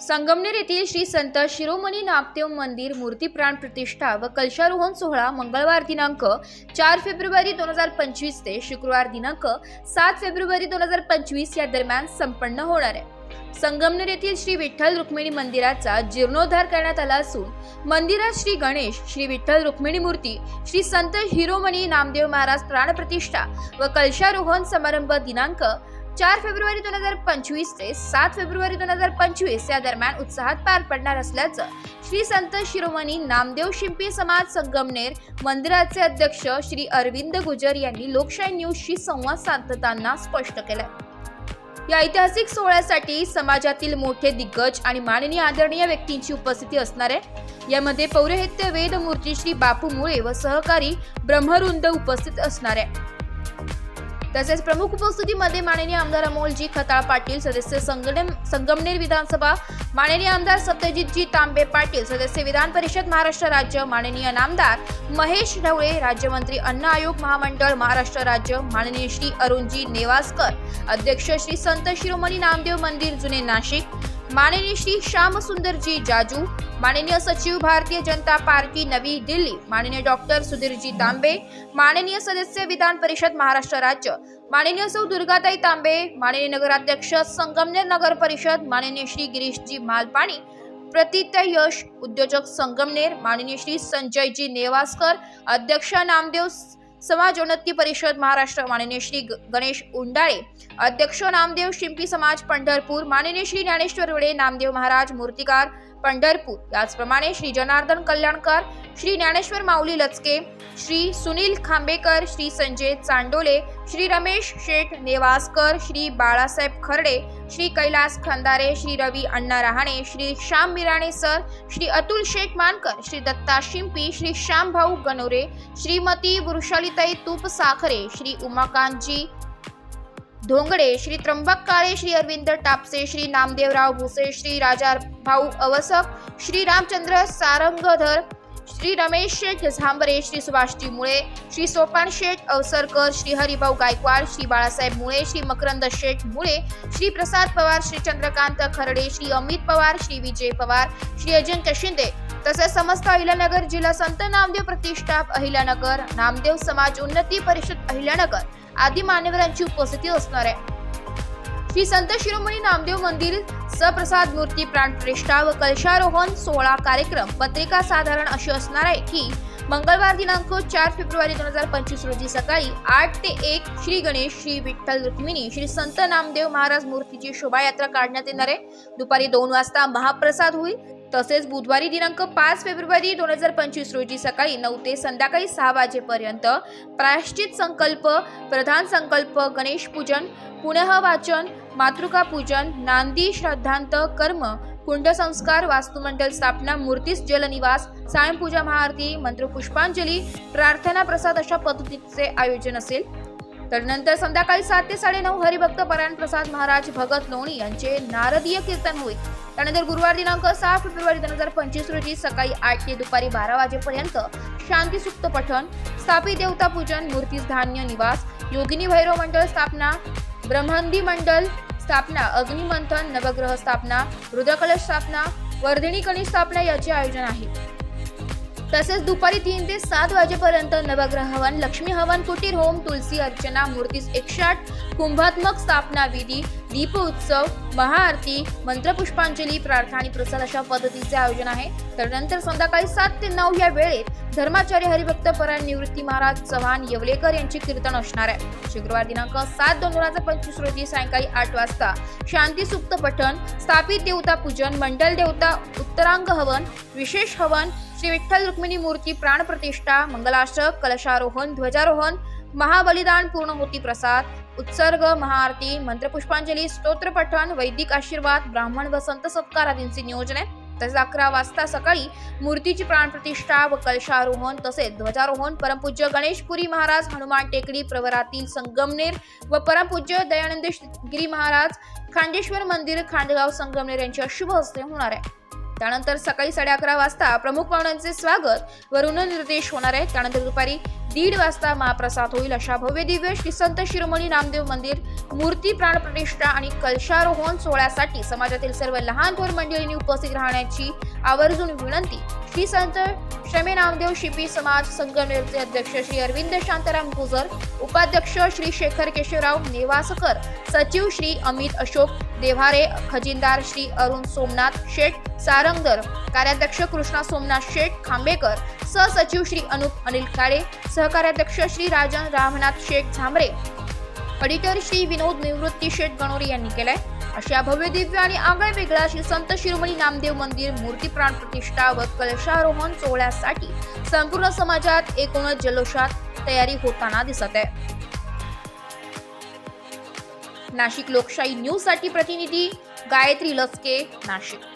संगमनेर येथील श्री संत शिरोमणी नामदेव मंदिर मूर्ती प्राण प्रतिष्ठा व कलशारोहण सोहळा मंगळवार दिनांक 4 फेब्रुवारी 2025 ते शुक्रवार दिनांक 7 फेब्रुवारी 2025 या दरम्यान संपन्न होणार आहे। संगमनेर येथील श्री विठ्ठल रुक्मिणी मंदिराचा जीर्णोद्धार करण्यात आला असून मंदिरात श्री गणेश, श्री विठ्ठल रुक्मिणी मूर्ती, श्री संत शिरोमणी नामदेव महाराज प्राणप्रतिष्ठा व कलशारोहण समारंभ दिनांक 4 फेब्रुवारी 2025 ते 7 फेब्रुवारी 2025 या दरम्यान उत्साहात पार पडणार असल्याचं श्री संत शिरोमणी नामदेव शिंपी समाज संगमनेर मंदिराचे अध्यक्ष श्री अरविंद गुजर यांनी लोकशाही न्यूजशी संवाद साधताना स्पष्ट केलं। या ऐतिहासिक सोहळ्यासाठी समाजातील मोठे दिग्गज आणि माननीय आदरणीय व्यक्तींची उपस्थिती असणार आहे। यामध्ये पौरोहित्य वेदमूर्ती श्री बापू मुळे व सहकारी ब्रह्मवृंद उपस्थित असणार आहे। तसेच प्रमुख उपस्थितीमध्ये माननीय आमदार अमोलजी खताळ पाटील, सदस्य संगमनेर विधानसभा, माननीय आमदार सत्यजितजी तांबे पाटील, सदस्य विधान परिषद महाराष्ट्र राज्य, माननीय नामदार महेश ढवळे, राज्यमंत्री अन्न आयोग महामंडळ महाराष्ट्र राज्य, माननीय श्री अरुणजी नेवासकर, अध्यक्ष श्री संत शिरोमणी नामदेव मंदिर जुने नाशिक, माननीय श्री श्याम सुंदरजी जाजू, माननीय सचिव भारतीय जनता पार्टी नवी दिल्ली, माननीय डॉक्टर सुधीरजी तांबे, माननीय सदस्य विधान परिषद महाराष्ट्र राज्य, माननीय सौ दुर्गाताई तांबे, माननीय नगराध्यक्ष संगमनेर नगर परिषद, माननीय श्री गिरीशजी मालपाणी, प्रतित्य यश उद्योजक संगमनेर, माननीय श्री संजयजी नेवासकर, अध्यक्ष नामदेव समाजोन्नती परिषद महाराष्ट्र, माननीय श्री गणेश उंडाळे, अध्यक्ष नामदेव शिंपी समाज पंढरपूर, माननीय श्री ज्ञानेश्वर वडे नामदेव महाराज मूर्तिकार पंढरपूर, याचप्रमाणे श्री जनार्दन कल्याणकर, श्री ज्ञानेश्वर माऊली लचके, श्री सुनील खांबेकर, श्री संजय चांडोले, श्री रमेश शेठ नेवासकर, श्री बाळासाहेब खर्डे, श्री कैलास खंदारे, श्री रवी अण्णा रहाणे, श्री श्याम मिराणे सर, श्री अतुल शेठ मानकर, श्री दत्ता शिंपी, श्री श्याम भाऊ गणोरे, श्रीमती वृषालीताई तूप साखरे, श्री उमाकांतजी धोंगडे, श्री त्र्यंबक काळे, श्री अरविंद टापसे, श्री नामदेवराव भुसे, श्री राजा भाऊ अवसक, श्री रामचंद्र सारंगधर, श्री रमेश शेठ झांबरे, श्री सुभाषजी मुळे, श्री सोपान शेठ अवसरकर, श्री हरिभाऊ गायकवाड, श्री बाळासाहेब मुळे, श्री मकरंद शेठ मुळे, श्री प्रसाद पवार, श्री चंद्रकांत खरडे, श्री अमित पवार, श्री विजय पवार, श्री अजिंक्य शिंदे, तसेच समस्त अहिल्यानगर जिल्हा संत नामदेव प्रतिष्ठा अहिल्यानगर, नामदेव समाज उन्नती परिषद अहिल्यानगर आदी मान्यवरांची उपस्थिती असणार आहे। श्री संत शिरोमणी नामदेव मंदिर सप्रसाद मूर्ती प्राण प्रतिष्ठा व कलशारोहण सोहळा कार्यक्रम पत्रिका साधारण अशी असणार आहे की मंगळवार दिनांक 4 फेब्रुवारी 2025 रोजी सकाळी 8 ते 1 श्री गणेश, श्री विठ्ठल रुक्मिणी, श्री संत नामदेव महाराज मूर्तीची शोभायात्रा काढण्यात येणार आहे। दुपारी 2 वाजता महाप्रसाद होईल। तसेच बुधवारी दिनांक 5 फेब्रुवारी 2025 रोजी सकाळी 9 ते संध्याकाळी 6 वाजेपर्यंत प्रायश्चित संकल्प, प्रधान संकल्प, गणेश पूजन, पुण्य वाचन, मातृका पूजन, नांदी श्राद्धांत कर्म, कुंड संस्कार, वास्तुमंडल स्थापना, मूर्तीस जलनिवास, सायंपूजा महाआरती, मंत्र पुष्पांजली, प्रार्थना प्रसाद अशा पद्धतीचे आयोजन असेल। तर नंतर संध्याकाळी 7 ते 9:30 हरिभक्त परायण प्रसाद महाराज भगत लोणी यांचे नारदीय कीर्तन होईल। त्यानंतर गुरुवार दिनांक 6 फेब्रुवारी 2025 रोजी सकाळी 8 ते दुपारी 12 वाजेपर्यंत शांती सुक्त पठण, स्थापित देवता पूजन, मूर्तीस धान्य निवास, योगिनी भैरव मंडळ स्थापना, ब्रह्मंदी मंडळ स्थापना, अग्निमंथन, नवग्रह स्थापना, रुद्रकलश स्थापना, वर्धिनी कणी स्थापना याचे आयोजन आहे। तसेच दुपारी 3 ते 7 वाजेपर्यंत नवग्रह हवन, लक्ष्मी हवन, कुटीर होम, तुलसी अर्चना, मूर्तीस 108 कुंभात्मक स्थापना विधी, दीप उत्सव, महाआरती, मंत्रपुष्पांजली, प्रार्थना आणि प्रसाद अशा पद्धतीचे आयोजन आहे। तर नंतर संध्याकाळी 7 ते 9 या वेळेत धर्माचार्य हरिभक्त परायण निवृत्ती महाराज चव्हाण येवलेकर यांचे कीर्तन असणार आहे। शुक्रवार दिनांक 7/2/2025 रोजी सायंकाळी 8 वाजता शांती सुक्त पठण, स्थापित देवता पूजन, मंडल देवता उत्तरांग हवन, विशेष हवन, श्री विठ्ठल रुक्मिणी मूर्ती प्राण प्रतिष्ठा, मंगलाष्टक, कलशारोहण, ध्वजारोहण, महाबलिदान, पूर्णहोती प्रसाद, उत्सर्ग, महाआरती, मंत्रपुष्पांजली, स्तोत्र पठण, वैदिक आशीर्वाद, ब्राह्मण व संत सत्कार आदींचे नियोजन आहे। तसेच 11 वाजता सकाळी मूर्तीची प्राण प्रतिष्ठा व कलशारोहण तसेच ध्वजारोहण परमपूज्य गणेशपुरी महाराज हनुमान टेकडी प्रवरातील संगमनेर व परमपूज्य दयानंद गिरी महाराज खांडेश्वर मंदिर खांडगाव संगमनेर यांच्या शुभ हस्ते होणार आहे। त्यानंतर सकाळी 11:30 वाजता प्रमुख पाहुण्यांचे स्वागत व ऋणनिर्देश होणार आहे। त्यानंतर दुपारी 1:30 वाजता महाप्रसाद होईल। अशा भव्य दिव्य श्री संत शिरोमणी नामदेव मंदिर मूर्ती प्राणप्रतिष्ठा आणि कलशारोहण सोहळ्यासाठी समाजातील सर्व लहान थोर मंडळींनी उपस्थित राहण्याची आवर्जून विनंती श्री संत शमे नामदेव शिपी समाज संगमनेरचे अध्यक्ष श्री अरविंद शांताराम गुजर, उपाध्यक्ष श्री शेखर केशवराव नेवासकर, सचिव श्री अमित अशोक देव्हारे, खजिनदार श्री अरुण सोमनाथ शेठ सारंगदर, कार्याध्यक्ष कृष्णा सोमनाथ शेठ खांबेकर, सहसचिव श्री अनुप अनिल काळे, सहकार्याध्यक्ष श्री राजन रामनाथ शेठ झांबरे, एडिटर श्री विनोद निवृत्ती शेठ गणोरी यांनी केलाय. अशा भव्य दिव्य आणि आगळ्या वेगळ्या श्री संत शिरोमणी नामदेव मंदिर मूर्ती प्राण प्रतिष्ठा व कलशारोहण सोहळ्यासाठी संपूर्ण समाजात एकूणच जल्लोषात तयारी होताना दिसत आहे. नाशिक लोकशाही न्यूज साठी प्रतिनिधी गायत्री लसके, नाशिक.